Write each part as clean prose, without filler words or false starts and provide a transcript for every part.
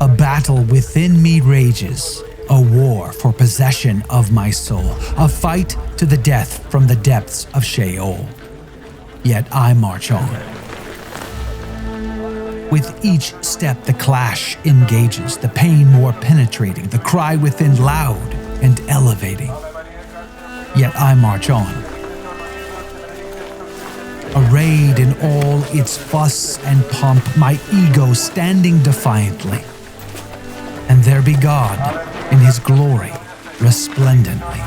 A battle within me rages, a war for possession of my soul, a fight to the death from the depths of Sheol. Yet I march on. With each step the clash engages, the pain more penetrating, the cry within loud and elevating. Yet I march on. Arrayed in all its fuss and pomp, my ego standing defiantly. And there be God in his glory, resplendently.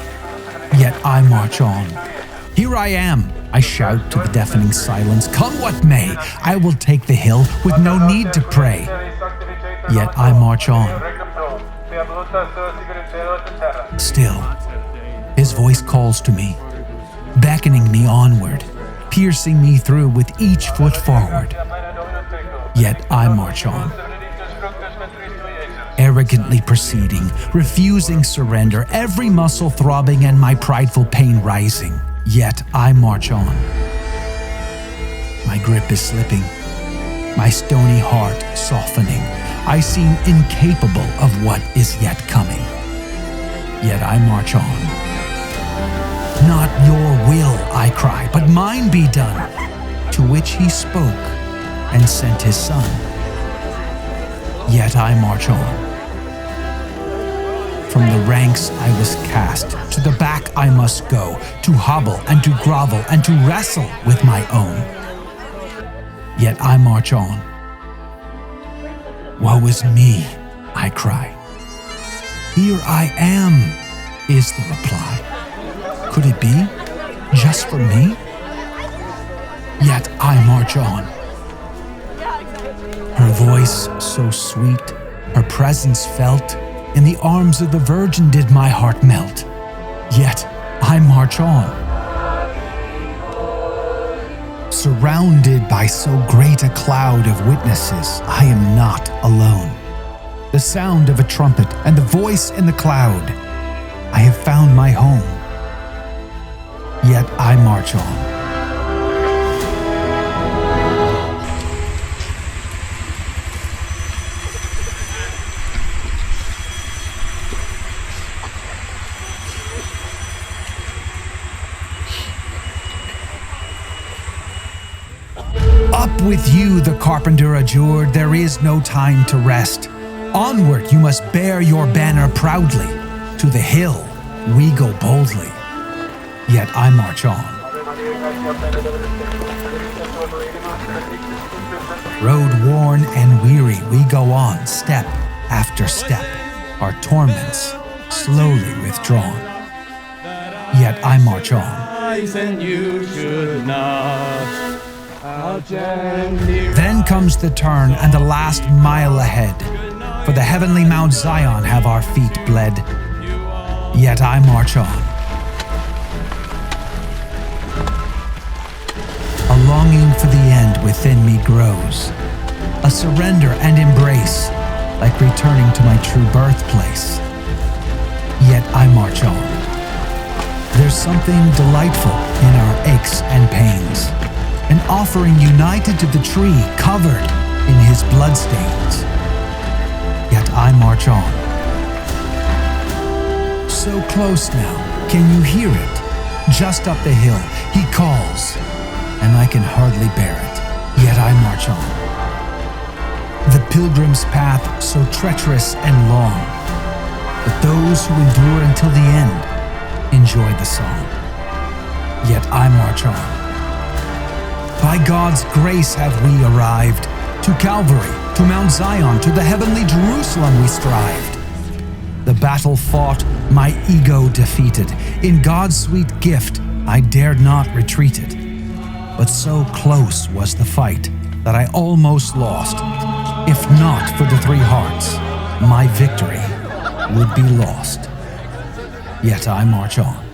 Yet I march on. Here I am, I shout to the deafening silence. Come what may, I will take the hill with no need to pray. Yet I march on. Still, his voice calls to me, beckoning me onward, piercing me through with each foot forward. Yet I march on. Arrogantly proceeding, refusing surrender, every muscle throbbing and my prideful pain rising. Yet I march on. My grip is slipping, my stony heart softening. I seem incapable of what is yet coming. Yet I march on. Not your will, I cry, but mine be done. To which he spoke and sent his son. Yet I march on. From the ranks I was cast, to the back I must go, to hobble and to grovel and to wrestle with my own. Yet I march on. Woe is me, I cry. Here I am, is the reply. Could it be just for me? Yet I march on. Her voice so sweet, her presence felt, in the arms of the Virgin did my heart melt. Yet I march on. Surrounded by so great a cloud of witnesses, I am not alone. The sound of a trumpet and the voice in the cloud, I have found my home. Yet I march on. Up with you, the carpenter adjured, there is no time to rest. Onward you must bear your banner proudly. To the hill we go boldly. Yet I march on. Road worn and weary we go on, step after step, our torments slowly withdrawn. Yet I march on. And you should not. Then comes the turn and the last mile ahead. For the heavenly Mount Zion have our feet bled. Yet I march on. A longing for the end within me grows. A surrender and embrace, like returning to my true birthplace. Yet I march on. There's something delightful in our aches and pains. An offering united to the tree, covered in his bloodstains. Yet I march on. So close now, can you hear it? Just up the hill, he calls, and I can hardly bear it. Yet I march on. The pilgrim's path so treacherous and long, but those who endure until the end enjoy the song. Yet I march on. By God's grace have we arrived. To Calvary, to Mount Zion, to the heavenly Jerusalem we strived. The battle fought, my ego defeated. In God's sweet gift, I dared not retreat it. But so close was the fight that I almost lost. If not for the 3 hearts, my victory would be lost. Yet I march on.